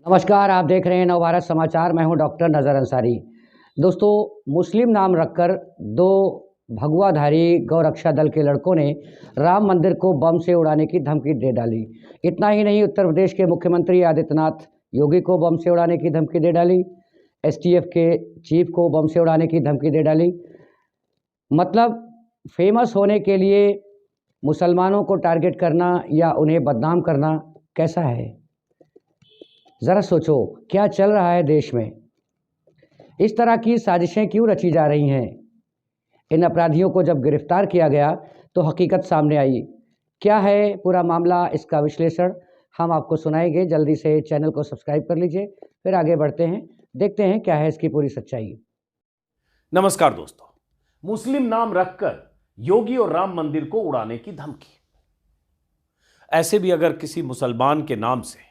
नमस्कार, आप देख रहे हैं नवभारत समाचार। मैं हूं डॉक्टर नज़र अंसारी। दोस्तों, मुस्लिम नाम रखकर दो भगवाधारी गौरक्षा दल के लड़कों ने राम मंदिर को बम से उड़ाने की धमकी दे डाली। इतना ही नहीं, उत्तर प्रदेश के मुख्यमंत्री आदित्यनाथ योगी को बम से उड़ाने की धमकी दे डाली। एसटीएफ के चीफ को बम से उड़ाने की धमकी दे डाली। मतलब फेमस होने के लिए मुसलमानों को टारगेट करना या उन्हें बदनाम करना कैसा है? ज़रा सोचो, क्या चल रहा है देश में? इस तरह की साजिशें क्यों रची जा रही हैं? इन अपराधियों को जब गिरफ्तार किया गया तो हकीकत सामने आई। क्या है पूरा मामला, इसका विश्लेषण हम आपको सुनाएंगे। जल्दी से चैनल को सब्सक्राइब कर लीजिए, फिर आगे बढ़ते हैं, देखते हैं क्या है इसकी पूरी सच्चाई। नमस्कार दोस्तों, मुस्लिम नाम रखकर योगी और राम मंदिर को उड़ाने की धमकी। ऐसे भी अगर किसी मुसलमान के नाम से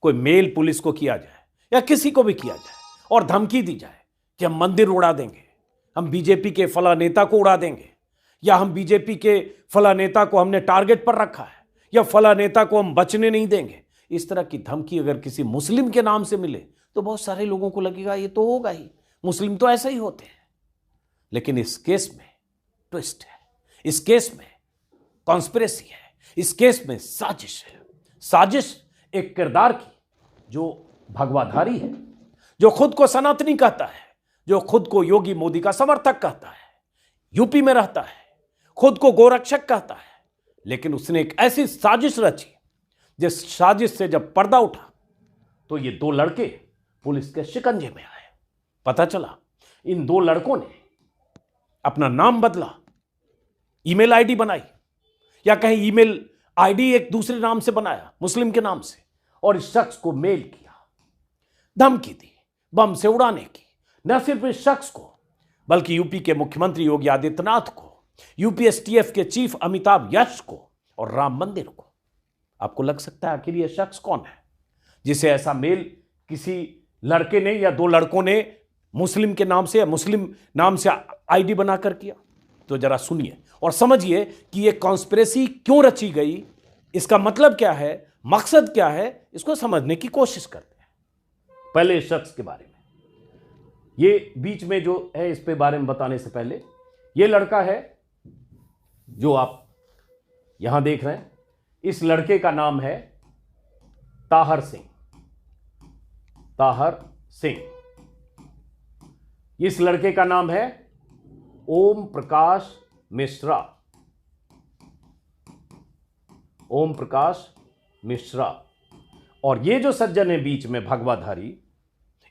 कोई मेल पुलिस को किया जाए या किसी को भी किया जाए और धमकी दी जाए कि हम मंदिर उड़ा देंगे, हम बीजेपी के फला नेता को उड़ा देंगे, या हम बीजेपी के फला नेता को हमने टारगेट पर रखा है, या फला नेता को हम बचने नहीं देंगे, इस तरह की धमकी अगर किसी मुस्लिम के नाम से मिले तो बहुत सारे लोगों को लगेगा ये तो होगा ही, मुस्लिम तो ऐसे ही होते हैं। लेकिन इस केस में ट्विस्ट है, इस केस में कॉन्स्पिरेसी है, इस केस में साजिश है। साजिश एक किरदार की जो भगवाधारी है, जो खुद को सनातनी कहता है, जो खुद को योगी मोदी का समर्थक कहता है, यूपी में रहता है, खुद को गोरक्षक कहता है, लेकिन उसने एक ऐसी साजिश रची जिस साजिश से जब पर्दा उठा तो ये दो लड़के पुलिस के शिकंजे में आए। पता चला इन दो लड़कों ने अपना नाम बदला, ईमेल आईडी बनाई, या कहीं ईमेल आईडी एक दूसरे नाम से बनाया, मुस्लिम के नाम से, और इस शख्स को मेल किया, धमकी दी बम से उड़ाने की। न सिर्फ इस शख्स को बल्कि यूपी के मुख्यमंत्री योगी आदित्यनाथ को, यूपी एसटीएफ के चीफ अमिताभ यश को और राम मंदिर को। आपको लग सकता है आखिर यह शख्स कौन है जिसे ऐसा मेल किसी लड़के ने या दो लड़कों ने मुस्लिम के नाम से या मुस्लिम नाम से आईडी बनाकर किया? तो जरा सुनिए और समझिए कि यह कॉन्स्पिरेसी क्यों रची गई, इसका मतलब क्या है, मकसद क्या है, इसको समझने की कोशिश करते हैं। पहले इस शख्स के बारे में, ये बीच में जो है इस पे बारे में बताने से पहले, ये लड़का है जो आप यहां देख रहे हैं, इस लड़के का नाम है ताहर सिंह। ताहर सिंह। इस लड़के का नाम है ओम प्रकाश मिश्रा। ओम प्रकाश मिश्रा। और ये जो सज्जन है बीच में भगवाधारी,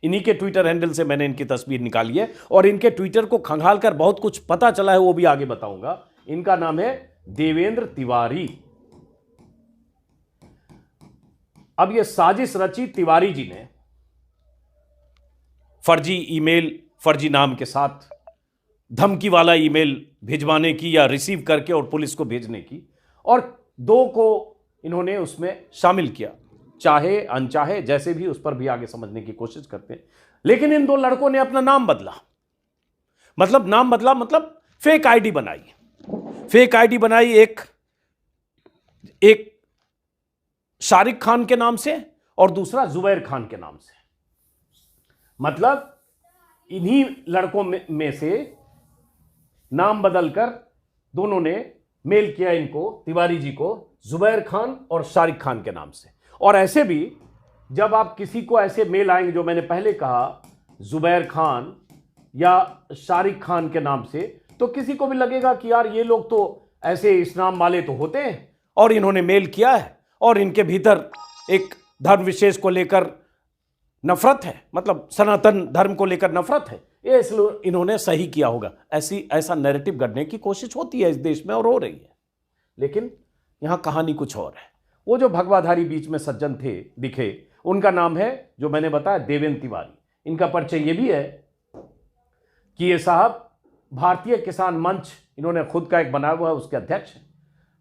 इन्हीं के ट्विटर हैंडल से मैंने इनकी तस्वीर निकाली है और इनके ट्विटर को खंगाल कर बहुत कुछ पता चला है, वो भी आगे बताऊंगा। इनका नाम है देवेंद्र तिवारी। अब ये साजिश रची तिवारी जी ने, फर्जी ईमेल, फर्जी नाम के साथ धमकी वाला ईमेल भिजवाने की या रिसीव करके और पुलिस को भेजने की, और दो को इन्होंने उसमें शामिल किया, चाहे अनचाहे, जैसे भी, उस पर भी आगे समझने की कोशिश करते हैं। लेकिन इन दो लड़कों ने अपना नाम बदला। मतलब फेक आईडी बनाई। फेक आईडी बनाई, एक शारिक खान के नाम से और दूसरा जुबैर खान के नाम से। मतलब इन्हीं लड़कों में से नाम बदलकर दोनों ने मेल किया इनको, तिवारी जी को, जुबैर खान और शारिक खान के नाम से। और ऐसे भी जब आप किसी को ऐसे मेल आएंगे, जो मैंने पहले कहा, जुबैर खान या शारिक खान के नाम से, तो किसी को भी लगेगा कि यार ये लोग तो ऐसे इस नाम वाले तो होते हैं और इन्होंने मेल किया है और इनके भीतर एक धर्म विशेष को लेकर नफरत है, मतलब सनातन धर्म को लेकर नफरत है, ये इसलिए इन्होंने सही किया होगा। ऐसा नैरेटिव गढ़ने की कोशिश होती है इस देश में और हो रही है। लेकिन यहां कहानी कुछ और है। वो जो भगवाधारी बीच में सज्जन थे दिखे, उनका नाम है, जो मैंने बताया, देवेंद्र तिवारी। इनका परिचय ये भी है कि ये साहब भारतीय किसान मंच, इन्होंने खुद का एक बनाया हुआ है, उसके अध्यक्ष हैं।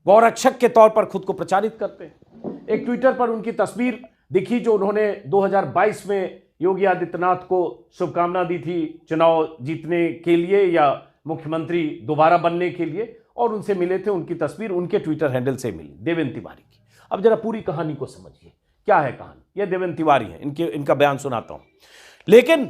गौरक्षक के तौर पर खुद को प्रचारित करते हैं। एक ट्विटर पर उनकी तस्वीर दिखी जो उन्होंने 2022 में योगी आदित्यनाथ को शुभकामना दी थी चुनाव जीतने के लिए या मुख्यमंत्री दोबारा बनने के लिए, और उनसे मिले थे। उनकी तस्वीर उनके ट्विटर हैंडल से मिली, देवेंद्र तिवारी की। अब जरा पूरी कहानी को समझिए, क्या है कहानी। ये देवेंद्र तिवारी हैं, इनका बयान सुनाता हूं। लेकिन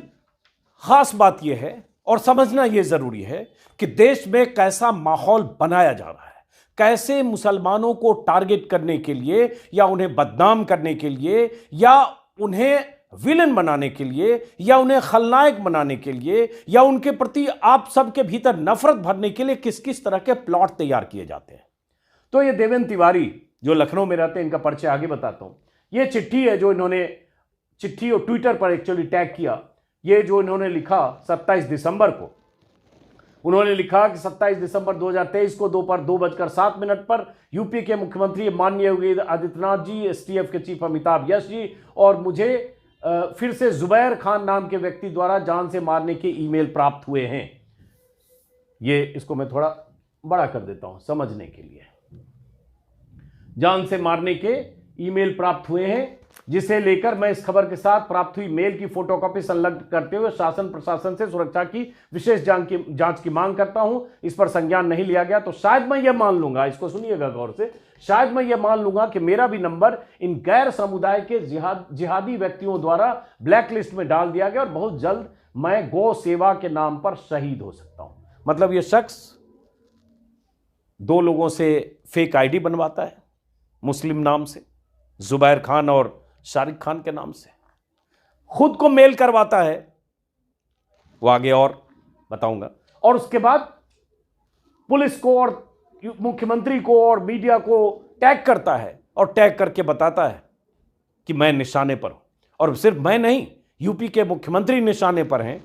खास बात यह है और समझना यह जरूरी है कि देश में कैसा माहौल बनाया जा रहा है, कैसे मुसलमानों को टारगेट करने के लिए या उन्हें बदनाम करने के लिए या उन्हें विलन बनाने के लिए या उन्हें खलनायक बनाने के लिए या उनके प्रति आप सबके भीतर नफरत भरने के लिए किस किस तरह के प्लॉट तैयार किए जाते हैं। तो ये देवेंद्र तिवारी जो लखनऊ में रहते हैं, इनका परिचय आगे बताता हूं। ये चिट्ठी है जो इन्होंने, चिट्ठी और ट्विटर पर एक्चुअली टैग किया, ये जो इन्होंने लिखा 27 दिसंबर को, उन्होंने लिखा कि 27 दिसंबर 2023 को दोपहर 2:07 पर यूपी के मुख्यमंत्री माननीय योगी आदित्यनाथ जी, एसटीएफ के चीफ अमिताभ यश जी और मुझे फिर से जुबैर खान नाम के व्यक्ति द्वारा जान से मारने के ईमेल प्राप्त हुए हैं। ये इसको मैं थोड़ा बड़ा कर देता हूं समझने के लिए। जान से मारने के ईमेल प्राप्त हुए हैं, जिसे लेकर मैं इस खबर के साथ प्राप्त हुई मेल की फोटोकॉपी संलग्न करते हुए शासन प्रशासन से सुरक्षा की विशेष जांच की मांग करता हूं। इस पर संज्ञान नहीं लिया गया तो शायद मैं यह मान लूंगा, इसको सुनिएगा गौर से, शायद मैं यह मान लूंगा कि मेरा भी नंबर इन गैर समुदाय के जिहादी व्यक्तियों द्वारा ब्लैक लिस्ट में डाल दिया गया और बहुत जल्द मैं गौ सेवा के नाम पर शहीद हो सकता हूं। मतलब यह शख्स 2 लोगों से फेक आईडी बनवाता है मुस्लिम नाम से, जुबैर खान और शारिक खान के नाम से, खुद को मेल करवाता है, वो आगे और बताऊंगा, और उसके बाद पुलिस को और मुख्यमंत्री को और मीडिया को टैग करता है और टैग करके बताता है कि मैं निशाने पर हूं। और सिर्फ मैं नहीं, यूपी के मुख्यमंत्री निशाने पर हैं,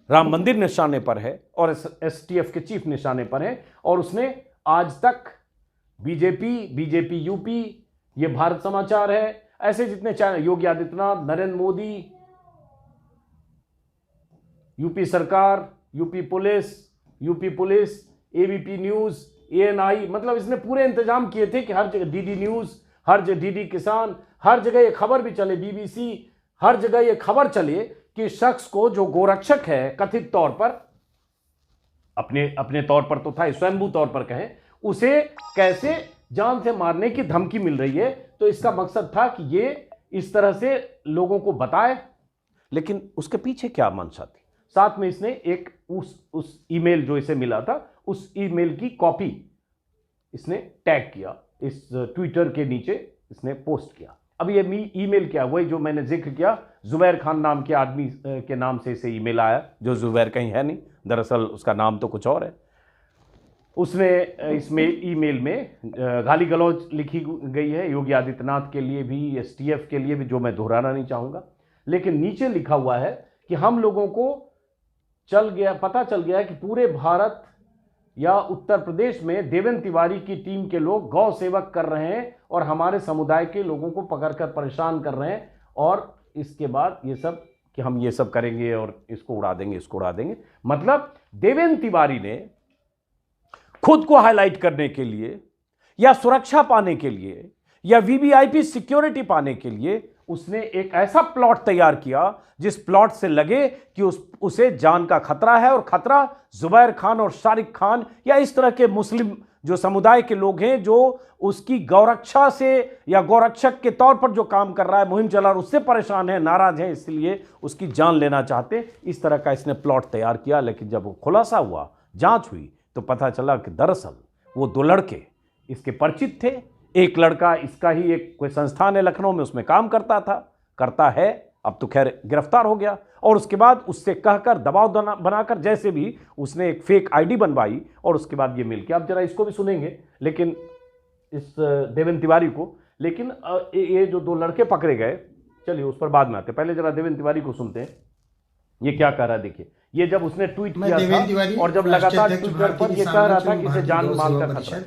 राम मंदिर निशाने पर है और एसटीएफ के चीफ निशाने पर हैं। और उसने आज तक बीजेपी यूपी, ये भारत समाचार है, ऐसे जितने चैनल, योगी आदित्यनाथ, नरेंद्र मोदी, यूपी सरकार, UP police, ABP news, ANI, मतलब इसने पूरे इंतजाम किए थे कि हर जगह डीडी न्यूज, हर जगह डीडी किसान, हर जगह ये खबर भी चले, बीबीसी, हर जगह ये खबर चले कि शख्स को जो गोरक्षक है कथित तौर पर, अपने तौर पर तो था, स्वयंभू तौर पर कहें, उसे कैसे जान से मारने की धमकी मिल रही है। तो इसका मकसद था कि ये इस तरह से लोगों को बताए। लेकिन उसके पीछे क्या मंशा थी? साथ में इसने एक उस ईमेल जो इसे मिला था, उस ईमेल की कॉपी इसने टैग किया, इस ट्विटर के नीचे इसने पोस्ट किया। अब ये ईमेल क्या, वही जो मैंने जिक्र किया, जुबैर खान नाम के आदमी के नाम से इसे ईमेल आया, जो जुबैर कहीं है नहीं, दरअसल उसका नाम तो कुछ और है। उसने इसमें ईमेल में गाली गलौज लिखी गई है योगी आदित्यनाथ के लिए भी, एसटीएफ के लिए भी, जो मैं दोहराना नहीं चाहूँगा। लेकिन नीचे लिखा हुआ है कि हम लोगों को पता चल गया है कि पूरे भारत या उत्तर प्रदेश में देवेंद्र तिवारी की टीम के लोग गौ सेवक कर रहे हैं और हमारे समुदाय के लोगों को पकड़कर परेशान कर रहे हैं, और इसके बाद ये सब कि हम ये सब करेंगे और इसको उड़ा देंगे। मतलब देवेंद्र तिवारी ने खुद को हाईलाइट करने के लिए या सुरक्षा पाने के लिए या वीवीआईपी सिक्योरिटी पाने के लिए उसने एक ऐसा प्लॉट तैयार किया जिस प्लॉट से लगे कि उसे जान का खतरा है, और खतरा जुबैर खान और शारिक खान या इस तरह के मुस्लिम जो समुदाय के लोग हैं जो उसकी गौरक्षा से या गौरक्षक के तौर पर जो काम कर रहा है, मुहिम चला और उससे परेशान है, नाराज है, इसलिए उसकी जान लेना चाहते, इस तरह का इसने प्लॉट तैयार किया। लेकिन जब वो खुलासा हुआ, जांच हुई, तो पता चला कि दरअसल वो 2 लड़के इसके परिचित थे। एक लड़का इसका ही एक कोई संस्थान है लखनऊ में, उसमें काम करता है, अब तो खैर गिरफ्तार हो गया। और उसके बाद उससे कहकर दबाव बनाकर जैसे भी उसने एक फेक आईडी बनवाई और उसके बाद ये मिल के, अब जरा इसको भी सुनेंगे, लेकिन इस देवेंद्र तिवारी को। लेकिन ये जो 2 लड़के पकड़े गए, चलिए उस पर बाद में आते, पहले जरा देवेंद्र तिवारी को सुनते हैं ये क्या कह रहा है। देखिए, ये जब उसने ट्वीट किया था और जब लगातार ट्विटर पर ये कह रहा था कि इसे जान माल का खतरा,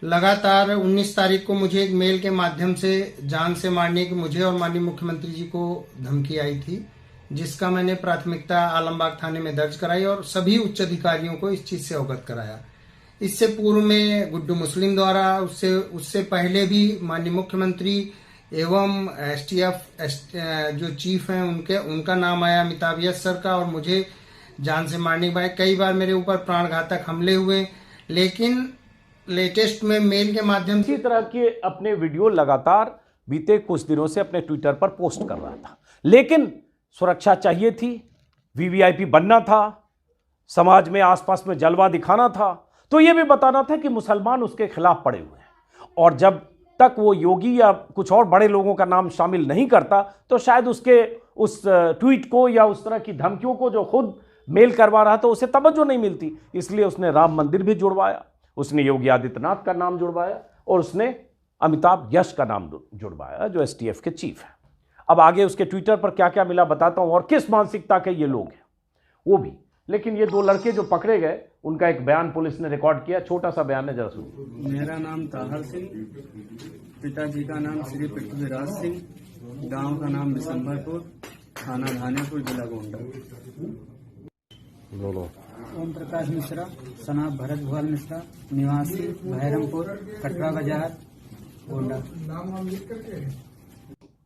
लगातार 19 तारीख को मुझे एक मेल के माध्यम से जान से मारने की मुझे और माननीय मुख्यमंत्री जी को धमकी आई थी, जिसका मैंने प्राथमिकता आलमबाग थाने में दर्ज कराई और सभी उच्च अधिकारियों को इस चीज से अवगत कराया। इससे पूर्व में गुड्डू मुस्लिम द्वारा, उससे पहले भी माननीय मुख्यमंत्री एवं एसटीएफ जो चीफ हैं उनका नाम आया, अमिताभ यश सर का, और मुझे जान से मारने के बाद कई बार मेरे ऊपर प्राणघातक हमले हुए। लेकिन लेटेस्ट में मेल के माध्यम से इसी तरह के अपने वीडियो लगातार बीते कुछ दिनों से अपने ट्विटर पर पोस्ट कर रहा था, लेकिन सुरक्षा चाहिए थी, वीवीआईपी बनना था, समाज में आसपास में जलवा दिखाना था, तो यह भी बताना था कि मुसलमान उसके खिलाफ पड़े हुए हैं। और जब तक वो योगी या कुछ और बड़े लोगों का नाम शामिल नहीं करता तो शायद उसके उस ट्वीट को या उस तरह की धमकियों को जो खुद मेल करवा रहा था उसे तवज्जो नहीं मिलती। इसलिए उसने राम मंदिर भी जुड़वाया, उसने योगी आदित्यनाथ का नाम जुड़वाया और उसने अमिताभ यश का नाम जुड़वाया जो एसटीएफ के चीफ है। अब आगे उसके ट्विटर पर क्या क्या मिला बताता हूं और किस मानसिकता के ये लोग हैं वो भी। लेकिन ये दो लड़के जो पकड़े गए उनका एक बयान पुलिस ने रिकॉर्ड किया, छोटा सा बयान है, जरा सुनिए। मेरा नाम ताहर सिंह, पिताजी का नाम श्री पृथ्वीराज सिंह, गांव का नाम बिशंबरपुर, थाना धानेपुर, जिला गोंडा। ओम प्रकाश मिश्रा, सनाब भरत भुआल मिश्रा, निवासी बहरमपुर, कटरा बाजार, गोंडा।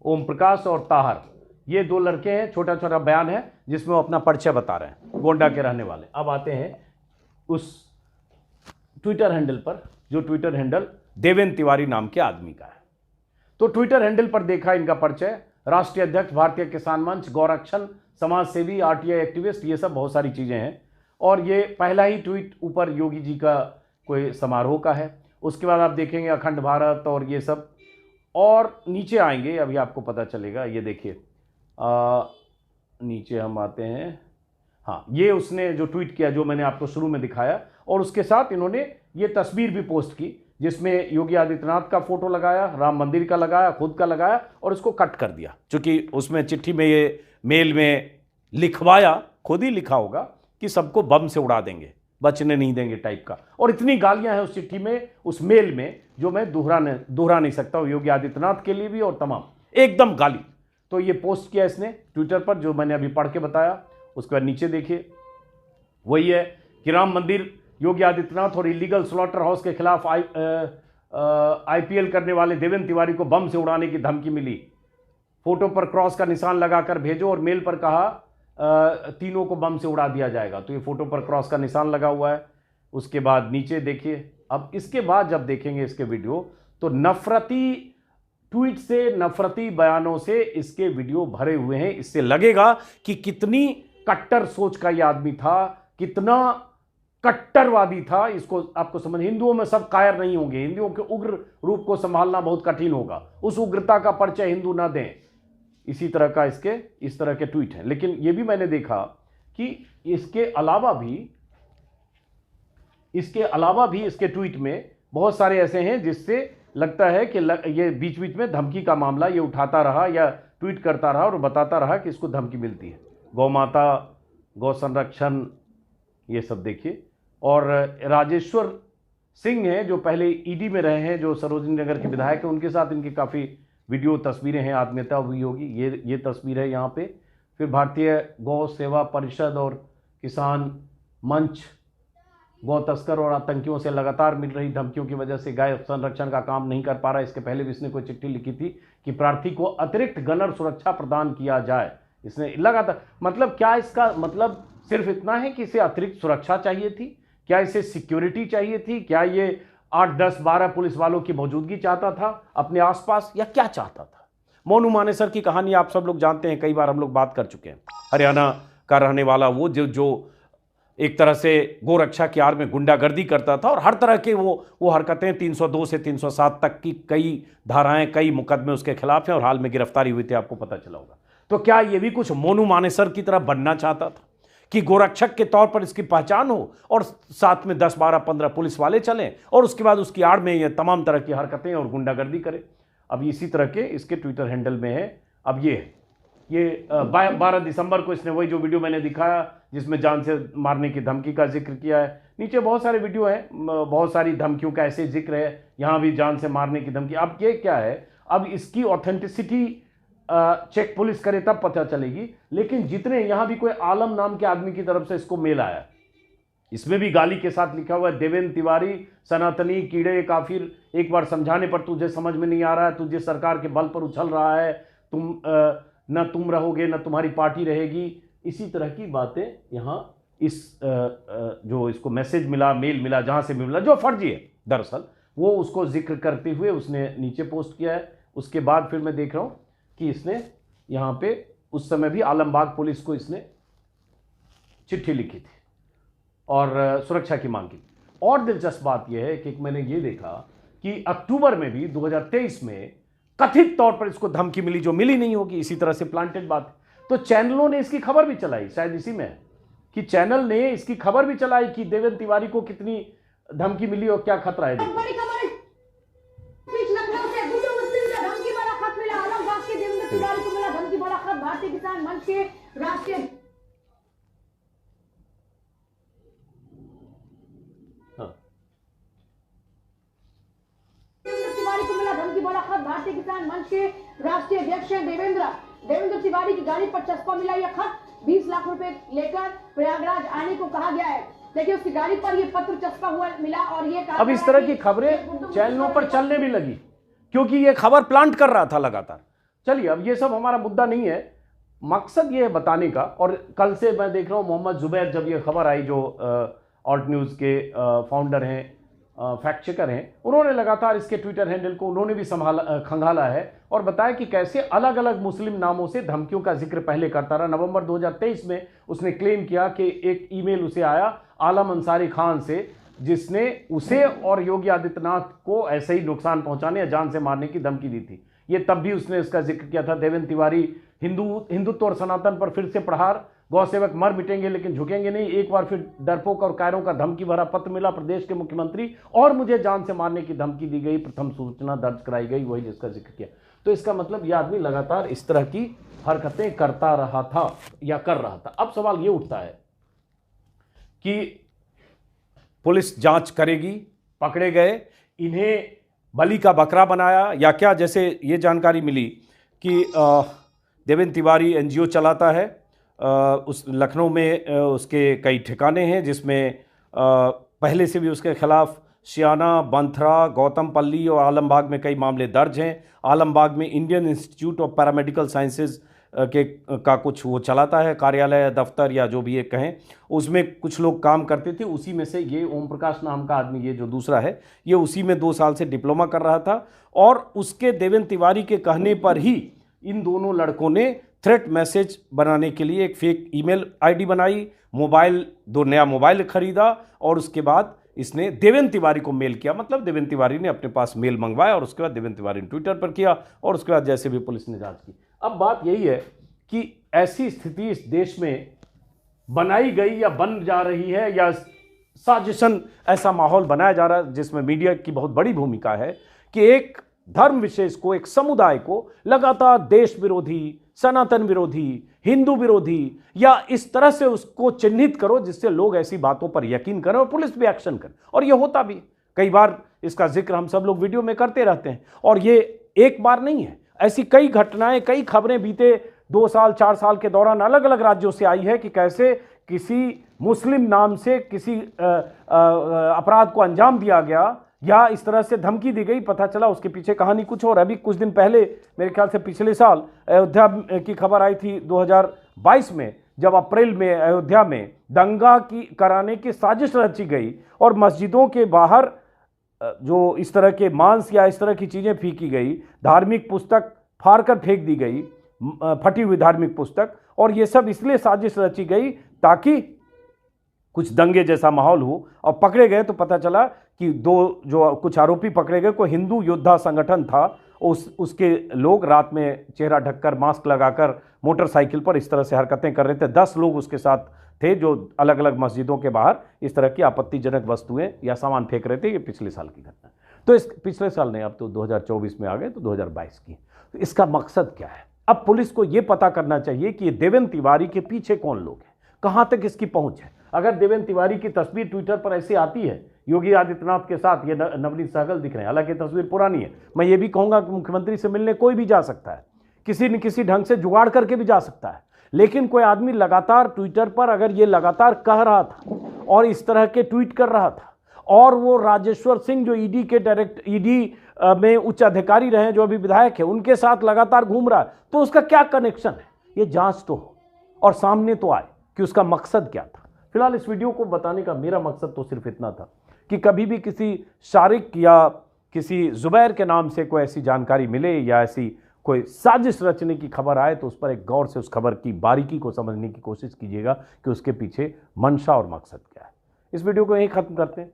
ओम प्रकाश और ताहर ये दो लड़के हैं, छोटा छोटा बयान है जिसमें वो अपना परिचय बता रहे हैं, गोंडा के रहने वाले। अब आते हैं उस ट्विटर हैंडल पर, जो ट्विटर हैंडल देवेंद्र तिवारी नाम के आदमी का है। तो ट्विटर हैंडल पर देखा इनका परिचय, राष्ट्रीय अध्यक्ष भारतीय किसान मंच, गौरक्षण, समाज सेवी, आरटीआई एक्टिविस्ट, ये सब बहुत सारी चीजें हैं। और ये पहला ही ट्वीट ऊपर योगी जी का कोई समारोह का है। उसके बाद आप देखेंगे अखंड भारत और ये सब, और नीचे आएंगे अभी आपको पता चलेगा। ये देखिए नीचे हम आते हैं, हाँ ये उसने जो ट्वीट किया जो मैंने आपको शुरू में दिखाया, और उसके साथ इन्होंने ये तस्वीर भी पोस्ट की जिसमें योगी आदित्यनाथ का फोटो लगाया, राम मंदिर का लगाया, खुद का लगाया और इसको कट कर दिया, क्योंकि उसमें चिट्ठी में ये मेल में लिखवाया, खुद ही लिखा होगा कि सबको बम से उड़ा देंगे, बचने नहीं देंगे टाइप का। और इतनी गालियां हैं उस चिट्ठी में, उस मेल में, जो मैं दोहरा नहीं सकता हूं, योगी आदित्यनाथ के लिए भी और तमाम एकदम गाली। तो ये पोस्ट किया इसने ट्विटर पर जो मैंने अभी पढ़ के बताया। उसके बाद नीचे देखिए वही है कि राम मंदिर, योगी आदित्यनाथ और इलीगल स्लॉटर हाउस के खिलाफ आईपीएल करने वाले देवेंद्र तिवारी को बम से उड़ाने की धमकी मिली, फोटो पर क्रॉस का निशान लगाकर भेजो, और मेल पर कहा तीनों को बम से उड़ा दिया जाएगा। तो ये फोटो पर क्रॉस का निशान लगा हुआ है। उसके बाद नीचे देखिए, अब इसके बाद जब देखेंगे इसके वीडियो तो नफरती ट्वीट से, नफरती बयानों से इसके वीडियो भरे हुए हैं। इससे लगेगा कि कितनी कट्टर सोच का यह आदमी था, कितना कट्टरवादी था। इसको आपको समझ, हिंदुओं में सब कायर नहीं होंगे, हिंदुओं के उग्र रूप को संभालना बहुत कठिन होगा, उस उग्रता का परिचय हिंदू ना दें। इसी तरह का इसके इस तरह के ट्वीट हैं। लेकिन यह भी मैंने देखा कि इसके अलावा भी इसके ट्वीट में बहुत सारे ऐसे हैं जिससे लगता है कि ये बीच बीच में धमकी का मामला ये उठाता रहा या ट्वीट करता रहा और बताता रहा कि इसको धमकी मिलती है। गौ माता, गौ संरक्षण, ये सब देखिए। और राजेश्वर सिंह हैं जो पहले ईडी में रहे हैं, जो सरोजनी नगर के विधायक हैं, उनके साथ इनकी काफ़ी वीडियो तस्वीरें हैं, आत्मीयता हुई होगी। ये तस्वीर है यहाँ पे। फिर भारतीय गौ सेवा परिषद और किसान मंच, गौ तस्कर और आतंकियों से लगातार मिल रही धमकियों की वजह से गाय संरक्षण का काम नहीं कर पा रहा। इसके पहले भी इसने कोई चिट्ठी लिखी थी कि प्रार्थी को अतिरिक्त गनर सुरक्षा प्रदान किया जाए। इसने लगातार, मतलब क्या इसका मतलब सिर्फ इतना है कि इसे अतिरिक्त सुरक्षा चाहिए थी? क्या इसे सिक्योरिटी चाहिए थी? क्या ये 8, 10, 12 पुलिस वालों की मौजूदगी चाहता था अपने आसपास, या क्या चाहता था? मोनू मानेसर की कहानी आप सब लोग जानते हैं, कई बार हम लोग बात कर चुके हैं। हरियाणा का रहने वाला वो जो एक तरह से गोरक्षा की आड़ में गुंडागर्दी करता था और हर तरह के वो हरकतें 302 से 307 तक की कई धाराएं, कई मुकदमे उसके खिलाफ हैं और हाल में गिरफ्तारी हुई थी, आपको पता चला होगा। तो क्या ये भी कुछ मोनू मानेसर की तरह बनना चाहता था कि गोरक्षक के तौर पर इसकी पहचान हो और साथ में 10, 12, 15 पुलिस वाले चलें और उसके बाद उसकी आड़ में ये तमाम तरह की हरकतें और गुंडागर्दी करे? अब इसी तरह के इसके ट्विटर हैंडल में है। अब ये 12 दिसंबर को इसने वही जो वीडियो मैंने दिखाया जिसमें जान से मारने की धमकी का जिक्र किया है। नीचे बहुत सारे वीडियो हैं, बहुत सारी धमकियों का ऐसे जिक्र है, यहाँ भी जान से मारने की धमकी। अब ये क्या है, अब इसकी ऑथेंटिसिटी चेक पुलिस करे तब पता चलेगी। लेकिन जितने यहाँ भी कोई आलम नाम के आदमी की तरफ से इसको मेल आया, इसमें भी गाली के साथ लिखा हुआ है, देवेंद्र तिवारी सनातनी कीड़े काफिर, एक बार समझाने पर तुझे समझ में नहीं आ रहा है, तुझे सरकार के बल पर उछल रहा है, न तुम रहोगे न तुम्हारी पार्टी रहेगी। इसी तरह की बातें यहाँ इस जो इसको मैसेज मिला, मेल मिला, जहाँ से भी मिला, जो फर्जी है दरअसल, वो उसको जिक्र करते हुए उसने नीचे पोस्ट किया है। उसके बाद फिर मैं देख रहा हूं कि इसने यहां पे उस समय भी आलमबाग पुलिस को इसने चिट्ठी लिखी थी और सुरक्षा की मांग की। और दिलचस्प बात यह है कि मैंने ये देखा कि अक्टूबर में भी 2023 में कथित तौर पर इसको धमकी मिली, जो मिली नहीं होगी, इसी तरह से प्लांटेड बात। तो चैनलों ने इसकी खबर भी चलाई, शायद इसी में है कि चैनल ने इसकी खबर भी चलाई कि देवेंद्र तिवारी को कितनी धमकी मिली और क्या खतरा है। बड़ी खबर है, लखनऊ से गुड्डू मुस्लिम से धमकी वाला खत मिला। आलमबाग के देवेंद्र तिवारी को मिला धमकी वाला खत। भारतीय किसान मंच के राष्ट्रीय तिवारी को मिला धमकी वाला खत। भारतीय किसान मंच के राष्ट्रीय अध्यक्ष देवेंद्र तिवारी की गाड़ी पर चस्पा मिला। यह खत 20 लाख रुपए लेकर प्रयागराज आने को कहा गया है। देखिए उसकी गाड़ी पर यह पत्र चस्पा हुआ मिला और ये अब इस तरह की खबरें चैनलों पर चलने भी लगी क्योंकि ये खबर प्लांट कर रहा था लगातार। चलिए, अब ये सब हमारा मुद्दा नहीं है, मकसद ये है बताने का। और कल से मैं देख रहा हूं मोहम्मद जुबैर, जब ये खबर आई, जो ऑल्ट न्यूज़ के फाउंडर हैं, फैक्ट चेकर हैं, उन्होंने लगातार इसके ट्विटर हैंडल को उन्होंने भी खंगाला है और बताया कि कैसे अलग अलग मुस्लिम नामों से धमकियों का जिक्र पहले करता रहा। नवंबर 2023 में उसने क्लेम किया कि एक ईमेल उसे आया आलम अंसारी खान से, जिसने उसे और योगी आदित्यनाथ को ऐसे ही नुकसान पहुंचाने या जान से मारने की धमकी दी थी। ये तब भी उसने इसका जिक्र किया था। देवेंद्र तिवारी हिंदुत्व और सनातन पर फिर से प्रहार, गौ सेवक मर मिटेंगे लेकिन झुकेंगे नहीं। एक बार फिर डरपोक और कायरों का धमकी भरा पत्र मिला प्रदेश के मुख्यमंत्री, और मुझे जान से मारने की धमकी दी गई, प्रथम सूचना दर्ज कराई गई, वही जिसका जिक्र किया। तो इसका मतलब यह आदमी लगातार इस तरह की हरकतें करता रहा था या कर रहा था। अब सवाल यह उठता है कि पुलिस जांच करेगी, पकड़े गए, इन्हें बलि का बकरा बनाया या क्या। जैसे ये जानकारी मिली कि देवेंद्र तिवारी एनजीओ चलाता है, उस लखनऊ में उसके कई ठिकाने हैं, जिसमें पहले से भी उसके खिलाफ शियाना, बंथरा, गौतमपल्ली और आलमबाग में कई मामले दर्ज हैं। आलमबाग में Indian institute of paramedical sciences का कुछ वो चलाता है, कार्यालय, दफ्तर या जो भी ये कहें, उसमें कुछ लोग काम करते थे। उसी में से ये ओम प्रकाश नाम का आदमी, ये जो दूसरा है, ये उसी में 2 साल से डिप्लोमा कर रहा था। और उसके देवेंद्र तिवारी के कहने पर ही इन दोनों लड़कों ने थ्रेट मैसेज बनाने के लिए एक फेक ईमेल आईडी बनाई, नया मोबाइल खरीदा और उसके बाद इसने देवेंद्र तिवारी को मेल किया। मतलब देवेंद्र तिवारी ने अपने पास मेल मंगवाया और उसके बाद देवेंद्र तिवारी ने ट्विटर पर किया और उसके बाद जैसे भी पुलिस ने जांच की। अब बात यही है कि ऐसी स्थिति इस देश में बनाई गई या बन जा रही है, या साजिशन ऐसा माहौल बनाया जा रहा है जिसमें मीडिया की बहुत बड़ी भूमिका है कि एक धर्म विशेष को, एक समुदाय को लगातार देश विरोधी, सनातन विरोधी, हिंदू विरोधी या इस तरह से उसको चिन्हित करो जिससे लोग ऐसी बातों पर यकीन करें और पुलिस भी एक्शन करे। और ये होता भी, कई बार इसका जिक्र हम सब लोग वीडियो में करते रहते हैं। और ये एक बार नहीं है, ऐसी कई घटनाएं, कई खबरें बीते 2 साल 4 साल के दौरान अलग अलग राज्यों से आई है कि कैसे किसी मुस्लिम नाम से किसी अपराध को अंजाम दिया गया या इस तरह से धमकी दी गई। पता चला उसके पीछे कहानी कुछ और। अभी कुछ दिन पहले, मेरे ख्याल से पिछले साल अयोध्या की खबर आई थी 2022 में, जब अप्रैल में अयोध्या में दंगा कराने की साजिश रची गई और मस्जिदों के बाहर जो इस तरह के मांस या इस तरह की चीज़ें फेंकी गई, धार्मिक पुस्तक फाड़ कर फेंक दी गई, फटी हुई धार्मिक पुस्तक, और ये सब इसलिए साजिश रची गई ताकि कुछ दंगे जैसा माहौल हो। और पकड़े गए तो पता चला कि कुछ आरोपी पकड़े गए, कोई हिंदू योद्धा संगठन था, उसके लोग रात में चेहरा ढककर, मास्क लगाकर मोटरसाइकिल पर इस तरह से हरकतें कर रहे थे। 10 लोग उसके साथ थे जो अलग अलग मस्जिदों के बाहर इस तरह की आपत्तिजनक वस्तुएं या सामान फेंक रहे थे। ये पिछले साल की घटना। तो इस पिछले साल नहीं, अब तो 2024 में आ गए, तो 2022 की। तो इसका मकसद क्या है? अब पुलिस को यह पता करना चाहिए कि ये देवेंद्र तिवारी के पीछे कौन लोग हैं, कहां तक इसकी पहुंच है। अगर देवेंद्र तिवारी की तस्वीर ट्विटर पर ऐसी आती है योगी आदित्यनाथ के साथ, ये नवनीत सहगल दिख रहे हैं, हालांकि तस्वीर पुरानी है, मैं ये भी कहूंगा कि मुख्यमंत्री से मिलने कोई भी जा सकता है, किसी न किसी ढंग से जुगाड़ करके भी जा सकता है, लेकिन कोई आदमी लगातार ट्विटर पर अगर ये लगातार कह रहा था और इस तरह के ट्वीट कर रहा था, और वो राजेश्वर सिंह जो ईडी में उच्च अधिकारी रहे, जो अभी विधायक है, उनके साथ लगातार घूम रहा है, तो उसका क्या कनेक्शन है? ये जांच तो हो और सामने तो आए कि उसका मकसद क्या था। फिलहाल इस वीडियो को बताने का मेरा मकसद तो सिर्फ इतना था कि कभी भी किसी शारिक या किसी जुबैर के नाम से कोई ऐसी जानकारी मिले या ऐसी कोई साजिश रचने की खबर आए तो उस पर एक गौर से उस खबर की बारीकी को समझने की कोशिश कीजिएगा कि उसके पीछे मंशा और मकसद क्या है। इस वीडियो को यहीं खत्म करते हैं।